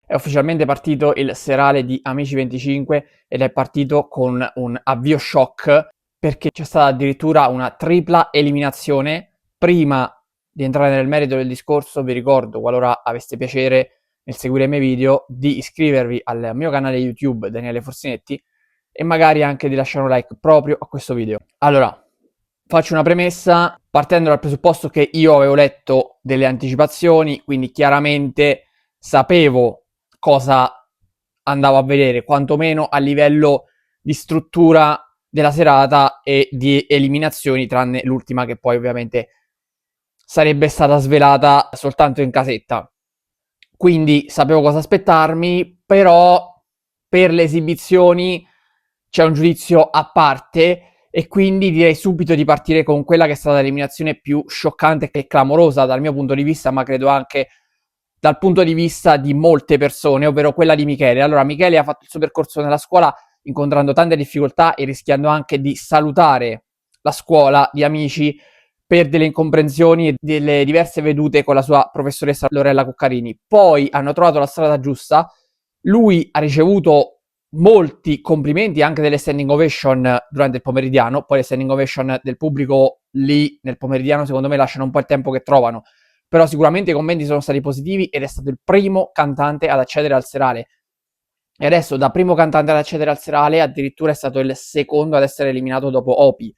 È ufficialmente partito il serale di Amici 25 ed è partito con un avvio shock perché c'è stata addirittura una tripla eliminazione. Prima di entrare nel merito del discorso, vi ricordo, qualora aveste piacere nel seguire i miei video, di iscrivervi al mio canale YouTube Daniele Forsinetti e magari anche di lasciare un like proprio a questo video. Allora, faccio una premessa partendo dal presupposto che io avevo letto delle anticipazioni, quindi chiaramente sapevo cosa andavo a vedere, quantomeno a livello di struttura della serata e di eliminazioni, tranne l'ultima che poi ovviamente sarebbe stata svelata soltanto in casetta. Quindi sapevo cosa aspettarmi, però per le esibizioni c'è un giudizio a parte e quindi direi subito di partire con quella che è stata l'eliminazione più scioccante e clamorosa dal mio punto di vista, ma credo anche dal punto di vista di molte persone, ovvero quella di Michele. Allora, Michele ha fatto il suo percorso nella scuola incontrando tante difficoltà e rischiando anche di salutare la scuola di amici per delle incomprensioni e delle diverse vedute con la sua professoressa Lorella Cuccarini. Poi hanno trovato la strada giusta, lui ha ricevuto molti complimenti, anche delle standing ovation durante il pomeridiano, poi le standing ovation del pubblico lì nel pomeridiano secondo me lasciano un po' il tempo che trovano, però sicuramente i commenti sono stati positivi ed è stato il primo cantante ad accedere al serale. E adesso da primo cantante ad accedere al serale addirittura è stato il secondo ad essere eliminato dopo Opi,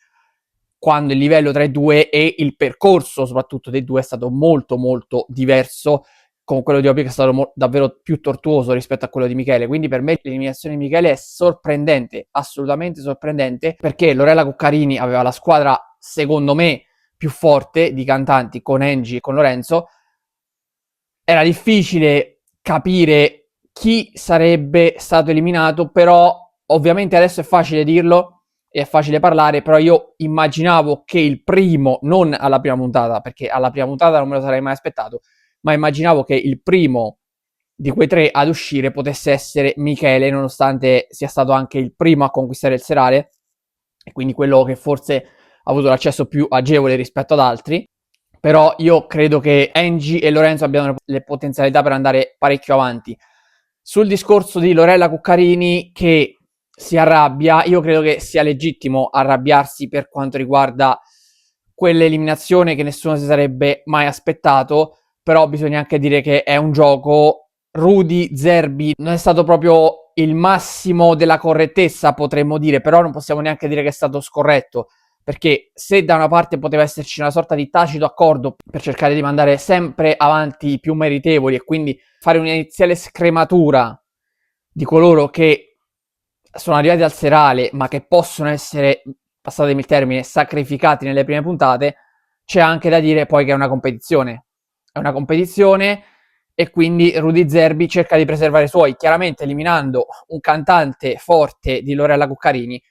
quando il livello tra i due e il percorso soprattutto dei due è stato molto molto diverso, con quello di Opi che è stato davvero più tortuoso rispetto a quello di Michele. Quindi per me l'eliminazione di Michele è sorprendente, assolutamente sorprendente, perché Lorella Cuccarini aveva la squadra secondo me più forte di cantanti con Angie e con Lorenzo. Era difficile capire chi sarebbe stato eliminato, però ovviamente adesso è facile dirlo e è facile parlare, però io immaginavo che il primo, non alla prima puntata, perché alla prima puntata non me lo sarei mai aspettato, ma immaginavo che il primo di quei tre ad uscire potesse essere Michele, nonostante sia stato anche il primo a conquistare il serale, e quindi quello che forse ha avuto l'accesso più agevole rispetto ad altri. Però io credo che Angie e Lorenzo abbiano le potenzialità per andare parecchio avanti. Sul discorso di Lorella Cuccarini che si arrabbia, io credo che sia legittimo arrabbiarsi per quanto riguarda quell'eliminazione che nessuno si sarebbe mai aspettato, però bisogna anche dire che è un gioco. Rudy Zerbi non è stato proprio il massimo della correttezza, potremmo dire, però non possiamo neanche dire che è stato scorretto, perché se da una parte poteva esserci una sorta di tacito accordo per cercare di mandare sempre avanti i più meritevoli e quindi fare un'iniziale scrematura di coloro che sono arrivati al serale ma che possono essere, passatemi il termine, sacrificati nelle prime puntate, c'è anche da dire poi che è una competizione. È una competizione e quindi Rudy Zerbi cerca di preservare i suoi, chiaramente eliminando un cantante forte di Lorella Cuccarini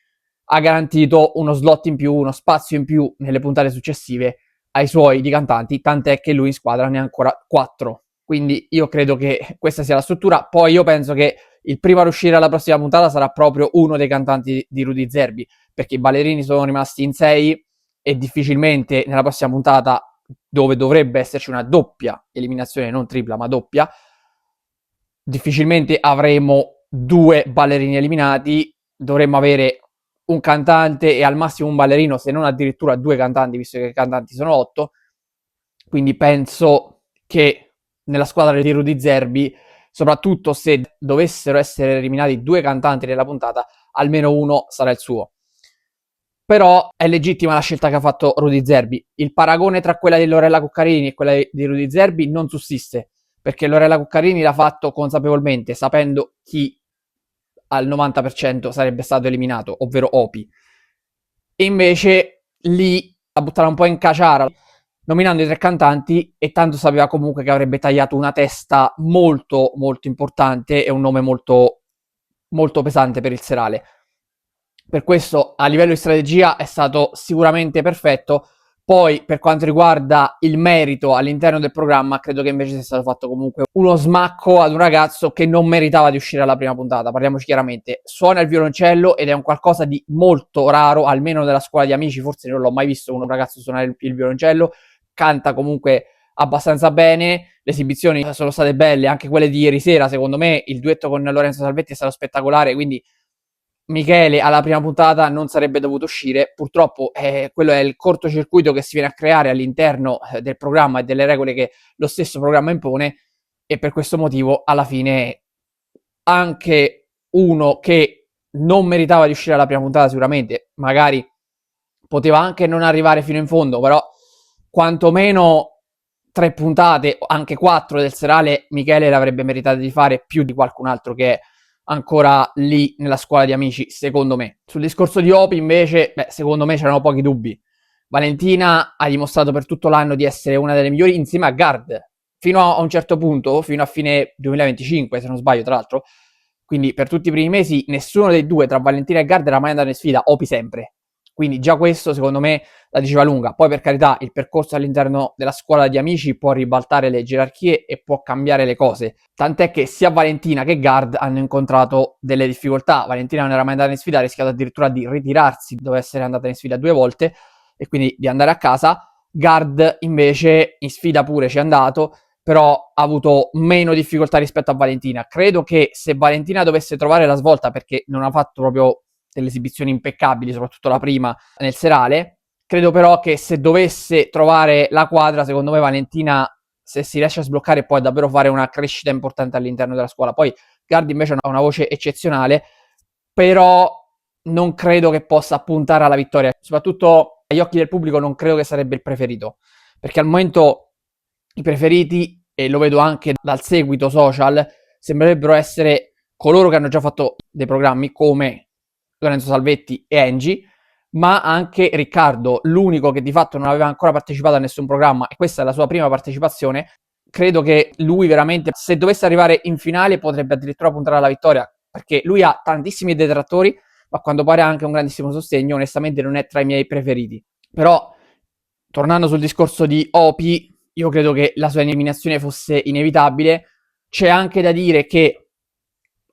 ha garantito uno slot in più, uno spazio in più nelle puntate successive ai suoi di cantanti, tant'è che lui in squadra ne ha ancora 4. Quindi io credo che questa sia la struttura. Poi io penso che il primo ad uscire alla prossima puntata sarà proprio uno dei cantanti di Rudy Zerbi, perché i ballerini sono rimasti in 6 e difficilmente nella prossima puntata, dove dovrebbe esserci una doppia eliminazione, non tripla ma doppia, difficilmente avremo 2 ballerini eliminati, dovremmo avere un cantante e al massimo un ballerino, se non addirittura 2 cantanti, visto che i cantanti sono 8. Quindi penso che nella squadra di Rudy Zerbi, soprattutto se dovessero essere eliminati 2 cantanti nella puntata, almeno uno sarà il suo. Però è legittima la scelta che ha fatto Rudy Zerbi. Il paragone tra quella di Lorella Cuccarini e quella di Rudy Zerbi non sussiste, perché Lorella Cuccarini l'ha fatto consapevolmente, sapendo chi al 90% sarebbe stato eliminato, ovvero Opi. E invece lì a buttare un po' in caciara, nominando i 3 cantanti, e tanto sapeva comunque che avrebbe tagliato una testa molto molto importante e un nome molto molto pesante per il serale. Per questo a livello di strategia è stato sicuramente perfetto. Poi per quanto riguarda il merito all'interno del programma, credo che invece sia stato fatto comunque uno smacco ad un ragazzo che non meritava di uscire alla prima puntata, parliamoci chiaramente. Suona il violoncello ed è un qualcosa di molto raro, almeno nella scuola di amici, forse non l'ho mai visto un ragazzo suonare il violoncello, canta comunque abbastanza bene, le esibizioni sono state belle, anche quelle di ieri sera, secondo me il duetto con Lorenzo Salvetti è stato spettacolare, quindi Michele alla prima puntata non sarebbe dovuto uscire, purtroppo quello è il cortocircuito che si viene a creare all'interno del programma e delle regole che lo stesso programma impone, e per questo motivo alla fine anche uno che non meritava di uscire alla prima puntata sicuramente, magari poteva anche non arrivare fino in fondo, però quantomeno 3 puntate, anche 4 del serale, Michele l'avrebbe meritato di fare più di qualcun altro che è ancora lì nella scuola di amici, secondo me. Sul discorso di Opi invece, secondo me c'erano pochi dubbi. Valentina ha dimostrato per tutto l'anno di essere una delle migliori insieme a Gard, fino a un certo punto, fino a fine 2025 se non sbaglio tra l'altro, quindi per tutti i primi mesi nessuno dei due tra Valentina e Gard era mai andato in sfida, Opi sempre. Quindi già questo secondo me la diceva lunga. Poi per carità il percorso all'interno della scuola di amici può ribaltare le gerarchie e può cambiare le cose. Tant'è che sia Valentina che Gard hanno incontrato delle difficoltà. Valentina non era mai andata in sfida, ha rischiato addirittura di ritirarsi dopo essere andata in sfida 2 volte e quindi di andare a casa. Gard invece in sfida pure ci è andato, però ha avuto meno difficoltà rispetto a Valentina. Credo che se Valentina dovesse trovare la svolta, perché non ha fatto proprio delle esibizioni impeccabili, soprattutto la prima nel serale, credo però che se dovesse trovare la quadra, secondo me Valentina, se si riesce a sbloccare, può davvero fare una crescita importante all'interno della scuola. Poi Gard invece ha una voce eccezionale, però non credo che possa puntare alla vittoria, soprattutto agli occhi del pubblico non credo che sarebbe il preferito, perché al momento i preferiti, e lo vedo anche dal seguito social, sembrerebbero essere coloro che hanno già fatto dei programmi come Lorenzo Salvetti e Angie, ma anche Riccardo, l'unico che di fatto non aveva ancora partecipato a nessun programma e questa è la sua prima partecipazione. Credo che lui veramente, se dovesse arrivare in finale, potrebbe addirittura puntare alla vittoria, perché lui ha tantissimi detrattori, ma a quanto pare ha anche un grandissimo sostegno. Onestamente non è tra i miei preferiti. Però, tornando sul discorso di Opi, io credo che la sua eliminazione fosse inevitabile. C'è anche da dire che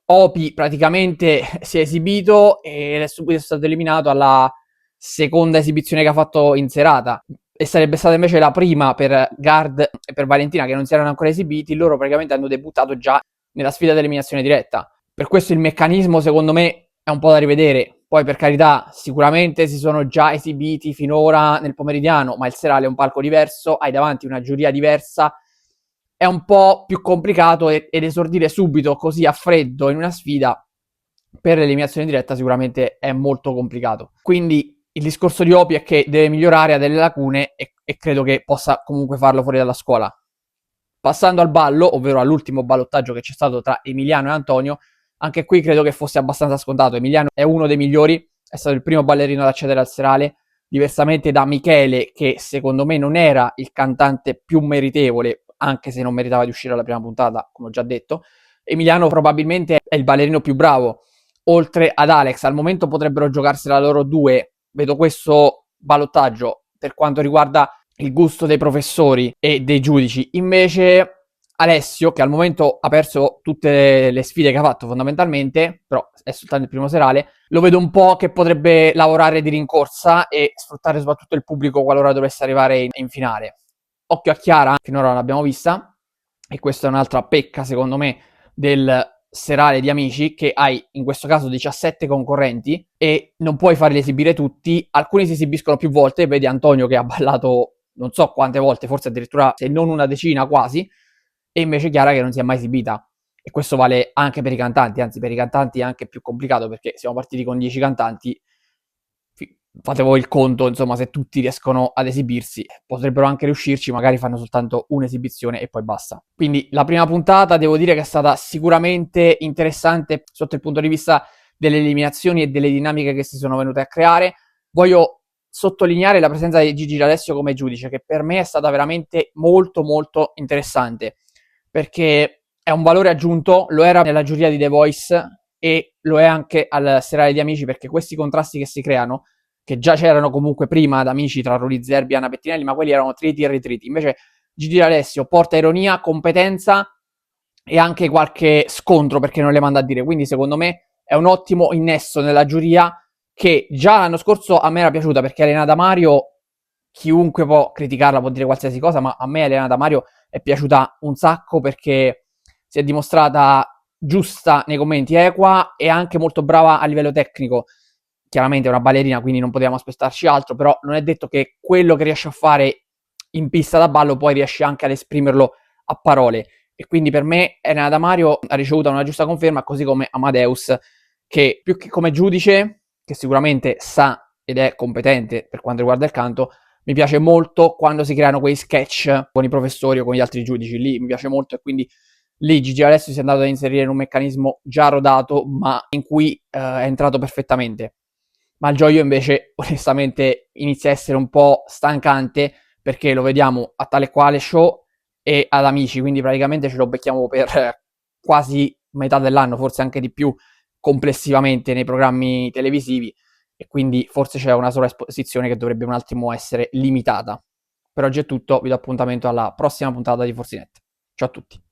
Opi praticamente si è esibito ed è subito stato eliminato alla seconda esibizione che ha fatto in serata, e sarebbe stata invece la prima per Gard e per Valentina che non si erano ancora esibiti. Loro praticamente hanno debuttato già nella sfida d'eliminazione diretta. Per questo il meccanismo secondo me è un po' da rivedere. Poi per carità sicuramente si sono già esibiti finora nel pomeridiano, ma il serale è un palco diverso, hai davanti una giuria diversa, è un po' più complicato ed esordire subito così a freddo in una sfida per l'eliminazione diretta sicuramente è molto complicato. Quindi il discorso di Opi è che deve migliorare, ha delle lacune e credo che possa comunque farlo fuori dalla scuola. Passando al ballo, ovvero all'ultimo ballottaggio che c'è stato tra Emiliano e Antonio, anche qui credo che fosse abbastanza scontato. Emiliano è uno dei migliori, è stato il primo ballerino ad accedere al serale, diversamente da Michele, che secondo me non era il cantante più meritevole, anche se non meritava di uscire alla prima puntata, come ho già detto. Emiliano probabilmente è il ballerino più bravo, oltre ad Alex. Al momento potrebbero giocarsela loro due. Vedo questo ballottaggio per quanto riguarda il gusto dei professori e dei giudici. Invece Alessio, che al momento ha perso tutte le sfide che ha fatto fondamentalmente, però è soltanto il primo serale, lo vedo un po' che potrebbe lavorare di rincorsa e sfruttare soprattutto il pubblico qualora dovesse arrivare in finale. Occhio a Chiara, finora non l'abbiamo vista, e questa è un'altra pecca secondo me del serale di amici, che hai in questo caso 17 concorrenti e non puoi farli esibire tutti. Alcuni si esibiscono più volte, vedi Antonio che ha ballato non so quante volte, forse addirittura se non una decina quasi, e invece Chiara che non si è mai esibita. E questo vale anche per i cantanti, anzi per i cantanti è anche più complicato perché siamo partiti con 10 cantanti, fate voi il conto, insomma, se tutti riescono ad esibirsi, potrebbero anche riuscirci, magari fanno soltanto un'esibizione e poi basta. Quindi la prima puntata devo dire che è stata sicuramente interessante sotto il punto di vista delle eliminazioni e delle dinamiche che si sono venute a creare. Voglio sottolineare la presenza di Gigi D'Alessio come giudice, che per me è stata veramente molto molto interessante, perché è un valore aggiunto, lo era nella giuria di The Voice e lo è anche al serale di amici, perché questi contrasti che si creano, che già c'erano comunque prima ad amici tra Ruli Zerbi e Anna Pettinelli, ma quelli erano triti e ritriti. Invece Gigi D'Alessio porta ironia, competenza e anche qualche scontro, perché non le manda a dire. Quindi secondo me è un ottimo innesto nella giuria, che già l'anno scorso a me era piaciuta, perché Elena Damario chiunque può criticarla, può dire qualsiasi cosa, ma a me Elena Damario è piaciuta un sacco perché si è dimostrata giusta nei commenti, equa e anche molto brava a livello tecnico. Chiaramente è una ballerina, quindi non potevamo aspettarci altro, però non è detto che quello che riesce a fare in pista da ballo poi riesce anche ad esprimerlo a parole. E quindi per me Elena Damario ha ricevuto una giusta conferma, così come Amadeus, che più che come giudice, che sicuramente sa ed è competente per quanto riguarda il canto, mi piace molto quando si creano quei sketch con i professori o con gli altri giudici. Lì mi piace molto e quindi lì Gigi Alessio si è andato ad inserire in un meccanismo già rodato, ma in cui è entrato perfettamente. Malgioglio invece, onestamente, inizia a essere un po' stancante perché lo vediamo a tale quale show e ad Amici, quindi praticamente ce lo becchiamo per quasi metà dell'anno, forse anche di più complessivamente nei programmi televisivi e quindi forse c'è una sola esposizione che dovrebbe un attimo essere limitata. Per oggi è tutto, vi do appuntamento alla prossima puntata di Forsinet. Ciao a tutti.